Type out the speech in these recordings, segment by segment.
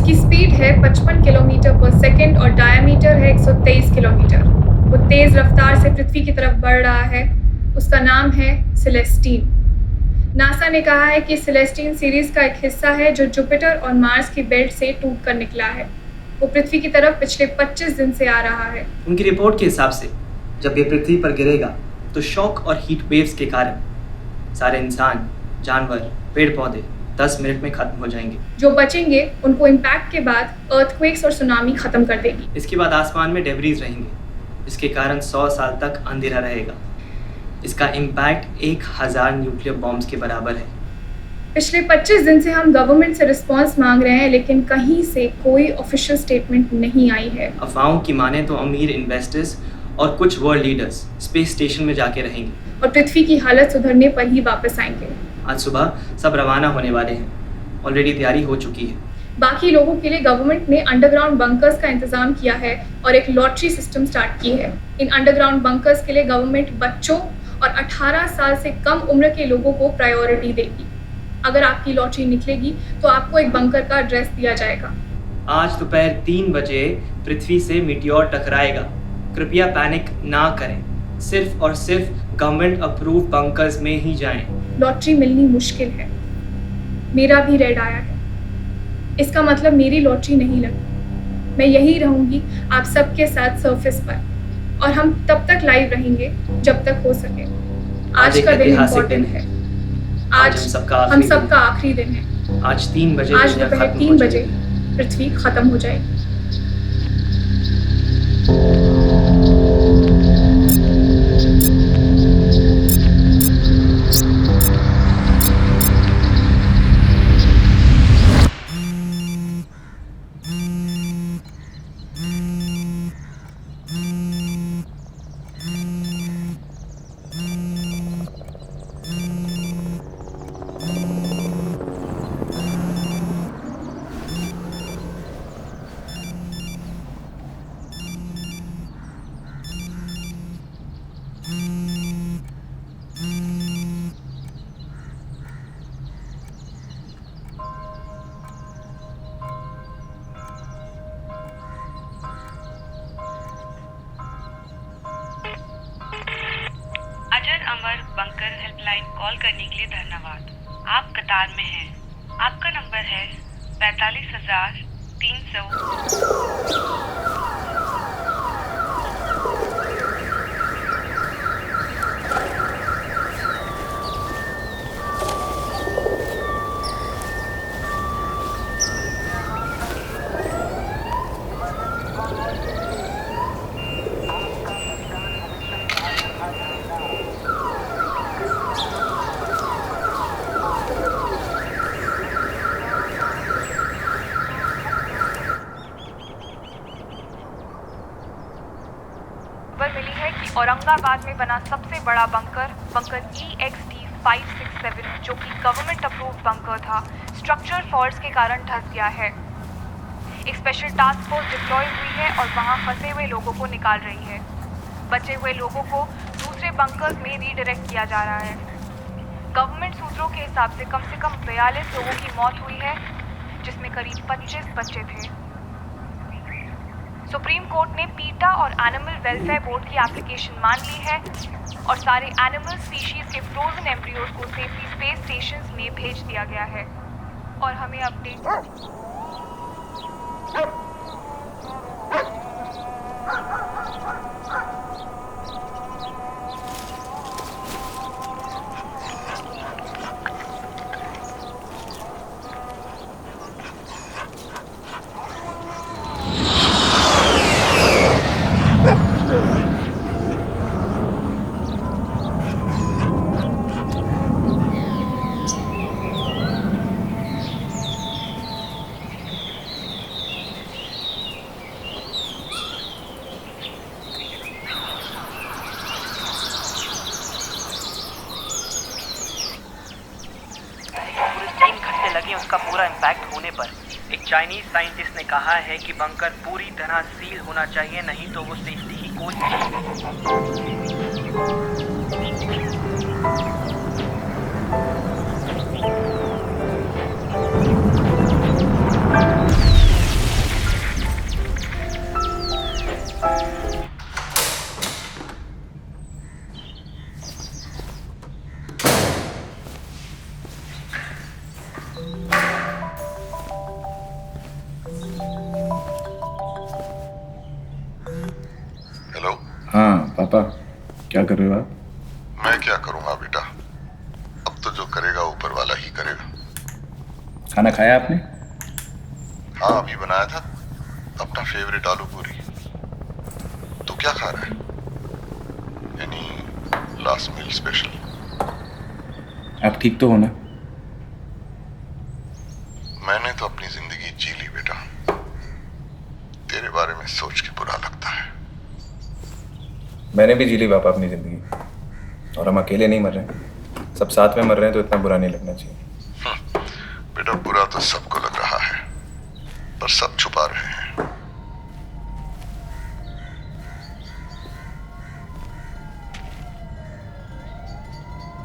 इसकी स्पीड है 55 किलोमीटर पर सेकंड और डायमीटर है 123 किलोमीटर। वो तेज़ रफ्तार से पृथ्वी की तरफ बढ़ रहा है। उसका नाम है सेलेस्टीन। नासा ने कहा है कि सेलेस्टीन सीरीज का एक हिस्सा है जो जुपिटर और मार्स की बेल्ट से टूट कर निकला है। वो पृथ्वी की तरफ पिछले 25 दिन से आ रहा है। उनकी रिपोर्ट के हिसाब से जब ये पृथ्वी पर गिरेगा तो शॉक और हीट वेव्स के कारण सारे इंसान, जानवर, पेड़ पौधे 10 मिनट में खत्म हो जाएंगे। जो बचेंगे उनको इम्पैक्ट के बाद अर्थक्वेक्स और सुनामी खत्म कर देगी। इसके बाद आसमान में डेब्रीज रहेंगे, जिसके कारण 100 साल तक अंधेरा रहेगा। इसका इम्पैक्ट 1000 न्यूक्लियर बॉम्ब्स के बराबर है। पिछले 25 दिन से हम गवर्नमेंट से रिस्पांस मांग रहे हैं, लेकिन कहीं से कोई ऑफिशियल स्टेटमेंट नहीं आई है। अफवाहों की माने तो अमीर इन्वेस्टर्स और कुछ वर्ल्ड लीडर्स स्पेस स्टेशन में जाके रहेंगे और पृथ्वी की हालत सुधरने पर ही वापस आएंगे। आज सुबह सब रवाना होने वाले हैं। ऑलरेडी तैयारी हो चुकी है। बाकी लोगों के लिए गवर्नमेंट ने अंडरग्राउंड बंकर्स का इंतजाम किया है और एक लॉटरी सिस्टम स्टार्ट की है। इन अंडरग्राउंड बंकर्स के लिए गवर्नमेंट बच्चों और 18 साल से कम उम्र के लोगों को प्रायोरिटी देगी। अगर आपकी लॉटरी निकलेगी तो आपको एक बंकर का एड्रेस दिया जाएगा। आज दोपहर 3 बजे पृथ्वी से मीटियोर टकराएगा। कृपया पैनिक ना करें। सिर्फ और सिर्फ गवर्नमेंट अप्रूव बंकर्स में ही जाएं। लॉटरी मिलनी मुश्किल है। मेरा भी रेड आया है। इसका मतलब मेरी लॉटरी नहीं लगी। मैं यही रहूंगी आप सबके साथ सरफेस पर, और हम तब तक लाइव रहेंगे जब तक हो सके। आज का दिन इम्पोर्टेंट है। आज हम सबका आखिरी दिन है। आज 3 बजे आज दोपहर 3 बजे पृथ्वी खत्म हो जाएगी। अजर अमर बंकर हेल्पलाइन कॉल करने के लिए धन्यवाद। आप कतार में हैं। आपका नंबर है 45,300। मिली है कि औरंगाबाद में बना सबसे बड़ा बंकर EXT-567, जो कि गवर्नमेंट अप्रूव्ड बंकर था, स्ट्रक्चरल फॉल्ट्स के कारण धंस गया है। एक स्पेशल टास्क फोर्स डिप्लॉय हुई है और वहां फंसे हुए लोगों को निकाल रही है। बचे हुए लोगों को दूसरे बंकर्स में रीडायरेक्ट किया जा रहा है। गवर्नमेंट सूत्रों के हिसाब से कम 42 लोगों की मौत हुई है, जिसमें करीब 25 बच्चे थे। सुप्रीम कोर्ट ने पीटा और एनिमल वेलफेयर बोर्ड की एप्लीकेशन मान ली है और सारे एनिमल स्पीशीज के फ्रोजन एम्ब्रियोज को सेफली स्पेस स्टेशंस में भेज दिया गया है। और हमें अपडेट उसका पूरा इम्पैक्ट होने पर एक चाइनीज साइंटिस्ट ने कहा है कि बंकर पूरी तरह सील होना चाहिए, नहीं तो वो सेफ्टी की कोई पापा क्या कर रहे हो आप? मैं क्या करूंगा बेटा, अब तो जो करेगा ऊपर वाला ही करेगा। खाना खाया आपने? हाँ अभी बनाया था अपना फेवरेट आलू पूरी। तू क्या खा रहा है? यानी लास्ट मील स्पेशल? आप ठीक तो हो ना? मैंने तो अपनी जिंदगी जी ली बेटा, तेरे बारे में सोच के बुरा लगता है। मैंने भी जी ली पापा अपनी ज़िंदगी, और हम अकेले नहीं मर रहे, सब साथ में मर रहे हैं, तो इतना बुरा नहीं लगना चाहिए। बेटा बुरा तो सबको लग रहा है, पर सब छुपा रहे हैं।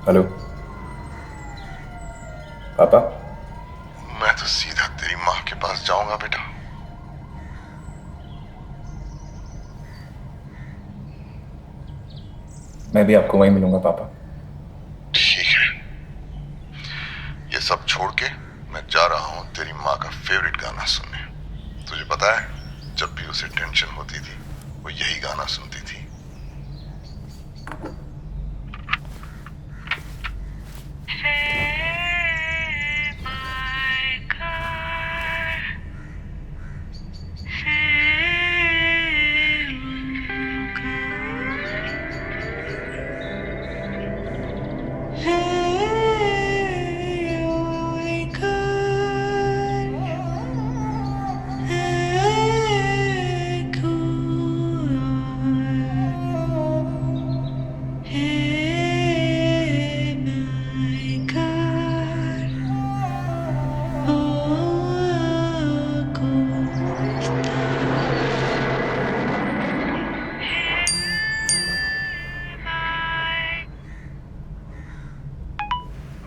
हेलो पापा। मैं तो सीधा तेरी माँ के पास जाऊंगा बेटा। मैं भी आपको वहीं मिलूंगा पापा। ठीक है, ये सब छोड़ के मैं जा रहा हूँ तेरी माँ का फेवरेट गाना सुनने। तुझे पता है जब भी उसे टेंशन होती थी वो यही गाना सुनती थी।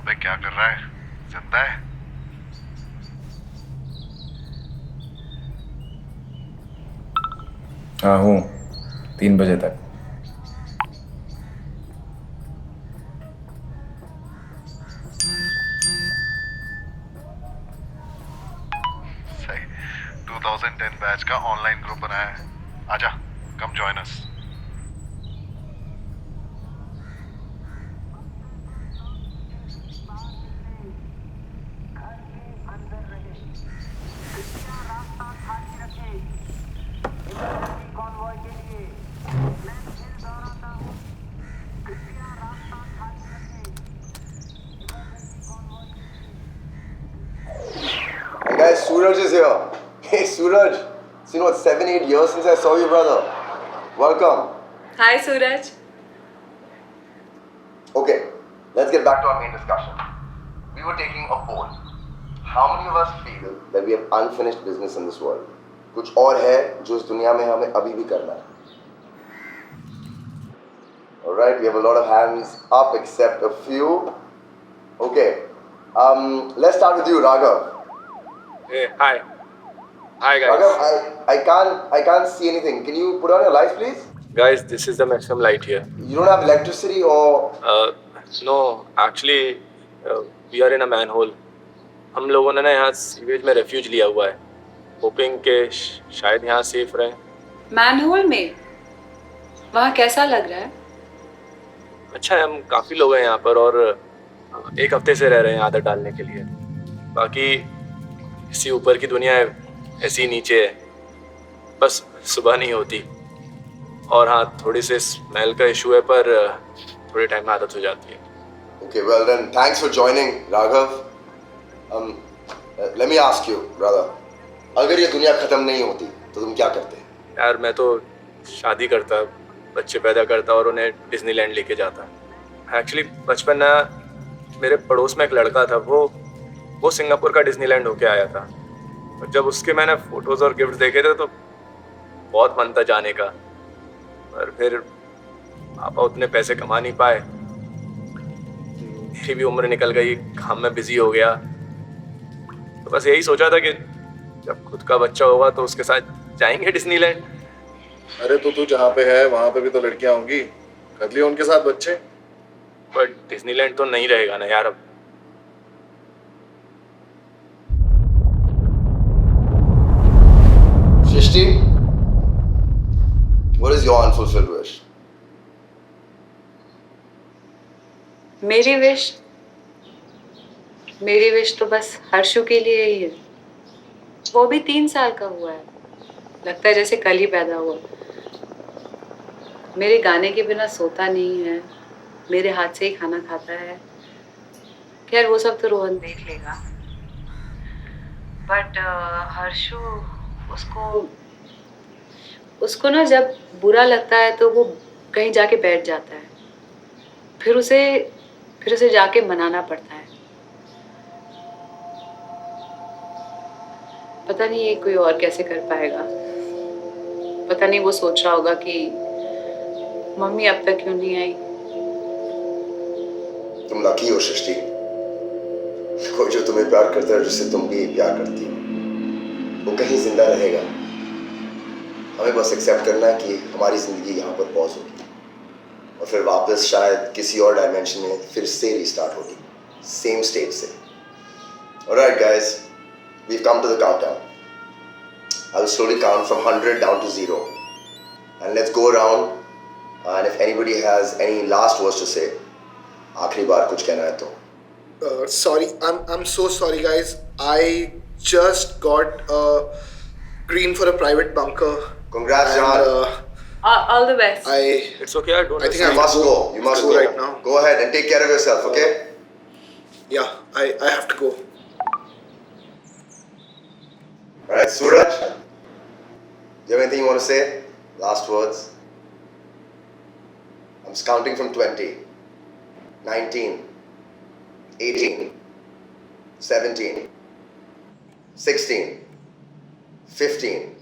अबे क्या कर रहा है, जिंदा है? हाँ हूँ, 3 बजे तक। सही, 2010 बैच का ऑनलाइन ग्रुप बनाया है, आजा come join us. Hey guys, Suraj is here. Hey Suraj, it's been what, 7-8 years since I saw you, brother. Welcome. Hi Suraj. Okay, let's get back to our main discussion. We were taking a poll. How many of us feel that we have unfinished business in this world? कुछ और है जो इस दुनिया में हमें अभी भी करना है. Alright, we have a lot of hands up except a few. Okay, let's start with you, Raghav. Hey, hi. Hi guys. Raghav, I can't see anything. Can you put on your lights, please? Guys, this is the maximum light here. You don't have electricity or... No, actually, we are in a manhole. हम लोगों ने ना यहाँ sewage में refuge लिया हुआ है, hopping के शायद यहाँ सेफ रहे। मैनहोल में? वहाँ कैसा लग रहा है? अच्छा है, हम काफ़ी लोग हैं यहाँ पर और 1 हफ्ते से रह रहे हैं आदत डालने के लिए। बाकी इसी ऊपर की दुनिया है, ऐसी नीचे है, बस सुबह नहीं होती। और हाँ, थोड़ी सी स्मेल का इशू है, पर थोड़े टाइम में आदत हो जाती है। Okay, well then, thanks for joining, Raghav. Let me ask you, brother. अगर ये दुनिया खत्म नहीं होती, तो तुम क्या करते? यार मैं तो शादी करता, बच्चे पैदा करता और उन्हें डिज्नीलैंड लेके जाता। एक्चुअली बचपन में मेरे पड़ोस में एक लड़का था, वो सिंगापुर का डिज्नीलैंड होके आया था। और जब उसके मैंने फ़ोटोज़ और गिफ्ट देखे थे तो बहुत मन था जाने का, पर फिर पापा उतने पैसे कमा नहीं पाए। मेरी भी उम्र निकल गई, काम में बिजी हो गया। तो बस यही सोचा था कि जब खुद का बच्चा होगा तो उसके साथ जाएंगे डिज्नीलैंड। अरे तो तू जहाँ पे है वहाँ पे भी तो लड़कियाँ होंगी, कर लियो उनके साथ बच्चे। पर डिज्नीलैंड तो नहीं रहेगा ना यार अब। Shrishti, what is your unfulfilled wish? मेरी विश तो बस हर्षु के लिए ही है। वो भी 3 साल का हुआ है, लगता है जैसे कल ही पैदा हुआ। मेरे गाने के बिना सोता नहीं है, मेरे हाथ से ही खाना खाता है। खैर वो सब तो रोहन देख लेगा, बट हर्षु उसको ना जब बुरा लगता है तो वो कहीं जाके बैठ जाता है, फिर उसे जाके मनाना पड़ता है। पता नहीं ये कोई और कैसे कर पाएगा। पता नहीं वो सोच रहा होगा कि मम्मी अब तक क्यों नहीं आई। तुम लकी हो सृष्टि, कोई जो तुम्हें प्यार करता है, जिससे तुम भी प्यार करती हो, वो कहीं जिंदा रहेगा। हमें बस एक्सेप्ट करना है कि हमारी जिंदगी यहाँ पर पॉज होगी और फिर वापस शायद किसी और डायमेंशन में फिर से रीस्टार्ट होगी, सेम स्टेट से। Alright guys, we've come to the countdown. I'll slowly count from 100 down to 0, and let's go around. And if anybody has any last words to say, आखिरी बार कुछ कहना है तो। Sorry, I'm so sorry, guys. I just got green for a private bunker. Congrats, John. All the best. It's okay, I don't. I think You must go. You must go right now. Go ahead and take care of yourself, okay? Yeah, I have to go. All right, Suraj, do you have anything you want to say? Last words. I'm just counting from 20, 19, 18, 17, 16, 15,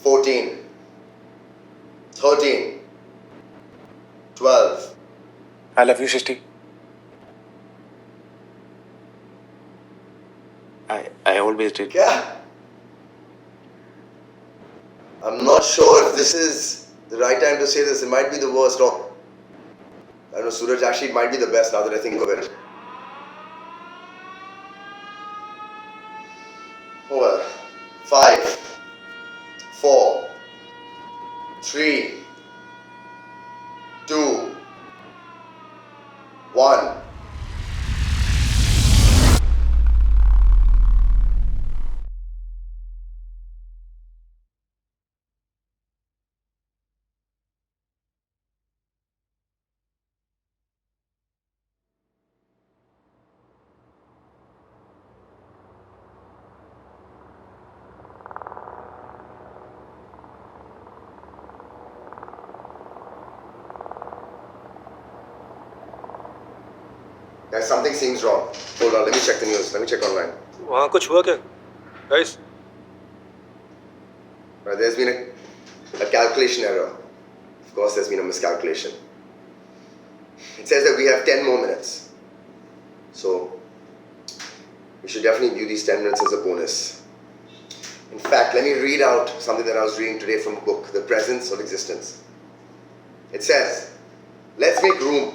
14, 13, 12. I love you, Shrishti. I always did. Yeah. I'm not sure if this is the right time to say this. It might be the worst. Or I don't know, Suraj, actually it might be the best now that I think of it. Oh well. 5, 4, 3, 2, 1. Guys, something seems wrong. Hold on, let me check the news. Let me check online. वहाँ कुछ हुआ क्या, guys? There's been a calculation error. Of course, there's been a miscalculation. It says that we have 10 more minutes. So, we should definitely view these 10 minutes as a bonus. In fact, let me read out something that I was reading today from a book, The Presence of Existence. It says, let's make room.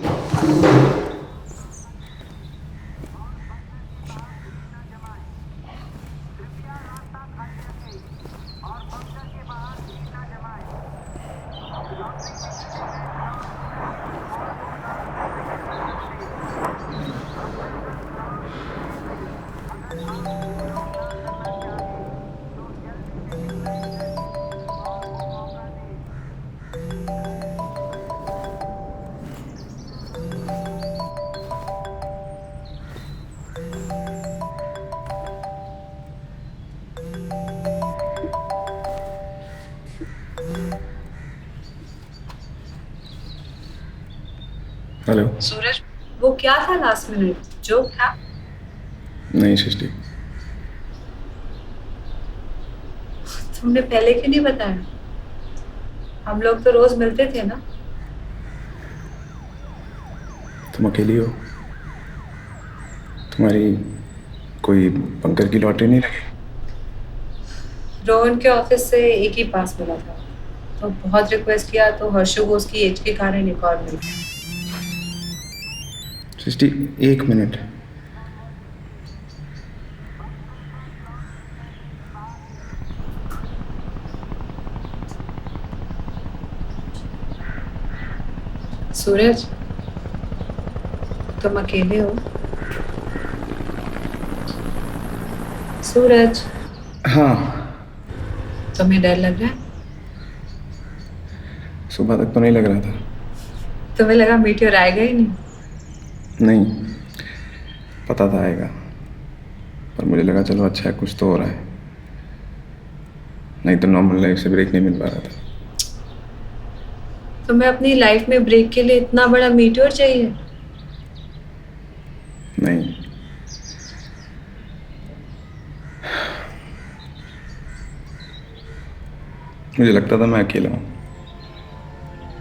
Hello Suraj, वो क्या था last minute? Joke था? नहीं सृष्टि, तुमने पहले क्यों नहीं बताया? हम लोग तो रोज मिलते थे ना। तुम अकेली हो? तुम्हारी कोई बंकर की लॉटरी नहीं लगी? रोहन के ऑफिस से एक ही पास मिला था, तो बहुत रिक्वेस्ट किया तो हर्षु को उसकी एज के कारण एक और मिल गया। सृष्टि, 1 मिनट। सूरज, तुम अकेले हो? सूरज, हाँ, तुम्हें डर लग रहा है? सुबह तक तो नहीं लग रहा था। तुम्हें लगा मीटियोर आएगा ही नहीं? नहीं, पता था आएगा, पर मुझे लगा चलो अच्छा है, कुछ तो हो रहा है। नहीं तो नॉर्मल लाइफ से ब्रेक नहीं मिल पा रहा था। तुम्हें अपनी लाइफ में ब्रेक के लिए इतना बड़ा मीटियोर चाहिए? नहीं, मुझे लगता था मैं अकेला हूँ,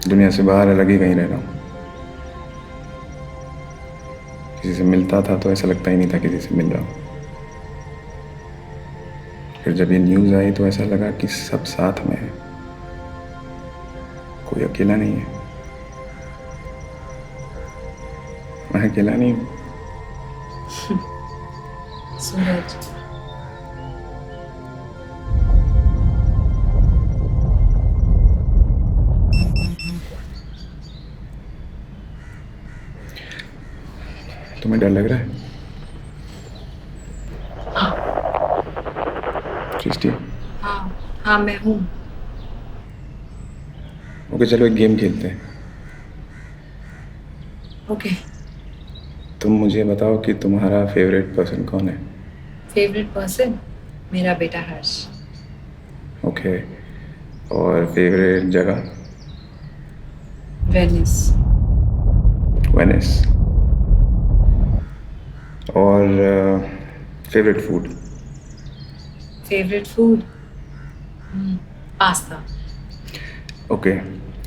दुनिया से बाहर अलग ही कहीं रह रहा हूँ। किसी से मिलता था तो ऐसा लगता ही नहीं था किसी से मिल रहा हूँ। फिर जब ये न्यूज़ आई तो ऐसा लगा कि सब साथ में है, कोई अकेला नहीं है। मैं अकेला नहीं हूँ। सूरज, तुम्हें डर लग रहा है? सृष्टि? हाँ मैं हूँ। ओके, चलो एक गेम खेलते हैं। ओके। तुम मुझे बताओ कि तुम्हारा फेवरेट पर्सन कौन है? Favourite person? मेरा बेटा हर्ष। ओके, और फेवरेट जगह? वेनिस। वेनिस। और favourite food? Favourite food? Pasta. Okay,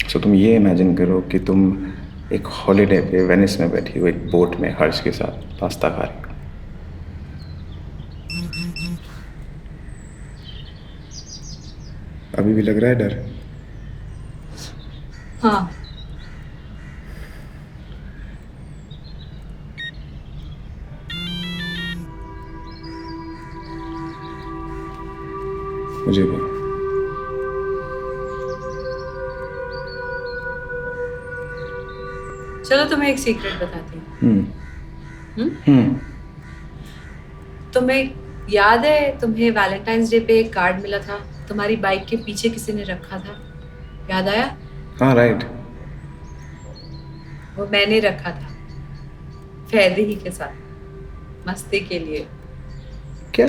so तुम ये इमेजिन करो कि तुम एक हॉलीडे पे वेनिस में बैठी हो, एक बोट में हर्ष के साथ पास्ता खा रही हो। अभी भी लग रहा है डर? हाँ। मुझे भी। चलो तुम्हें एक सीक्रेट बताती हूँ। तुम्हें याद है तुम्हें वैलेंटाइंस डे पे एक कार्ड मिला था, तुम्हारी बाइक के पीछे किसी ने रखा था, याद आया? हाँ राइट। वो मैंने रखा था फैदी ही के साथ, मस्ती के लिए। क्या?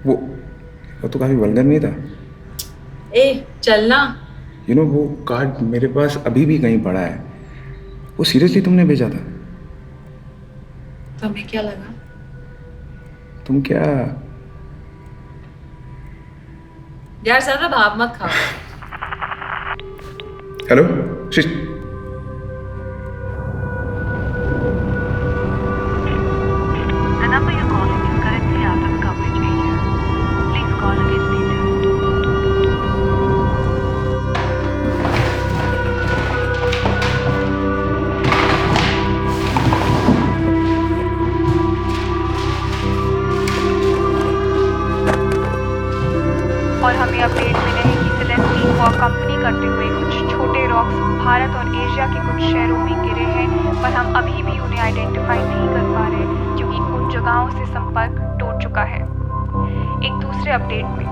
वो तो काफी वल्गर नहीं था? ए चलना। वो कार्ड मेरे पास अभी भी कहीं पड़ा है। वो सीरियसली तुमने भेजा था? तुम्हें क्या लगा? तुम क्या? यार ज्यादा भाव मत खाओ। हेलो शिश। The number you're calling is currently out of coverage area. Please call again later. और हमें अपडेट मिले हैं कि सेलेस्टीन को कंपनी करते हुए कुछ छोटे रॉक्स भारत और एशिया के कुछ शहरों में गिरे हैं, पर हम अभी भी उन्हें आइडेंटिफाई नहीं कर पा रहे क्योंकि उन जगहों से संपर्क टूट चुका है। एक दूसरे अपडेट में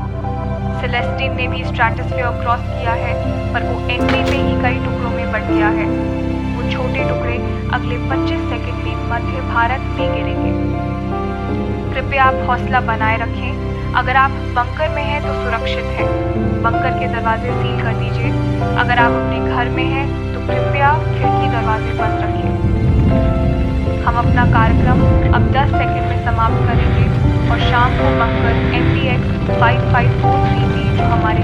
सेलेस्टीन ने भी स्ट्रैटोस्फीयर क्रॉस किया है, पर वो एंट्री पे ही कई टुकड़ों में बंट गया है। वो छोटे टुकड़े अगले 25 सेकंड में मध्य भारत में गिरेंगे। कृपया आप हौसला बनाए रखें। अगर आप बंकर में हैं तो सुरक्षित है, बंकर के दरवाजे सील कर दीजिए। अगर आप अपने घर में हैं तो कृपया खिड़की दरवाजे बंद रखिए। हम अपना कार्यक्रम अब 10 सेकंड में समाप्त करेंगे और शाम को बंकर MTX 5543 जो हमारे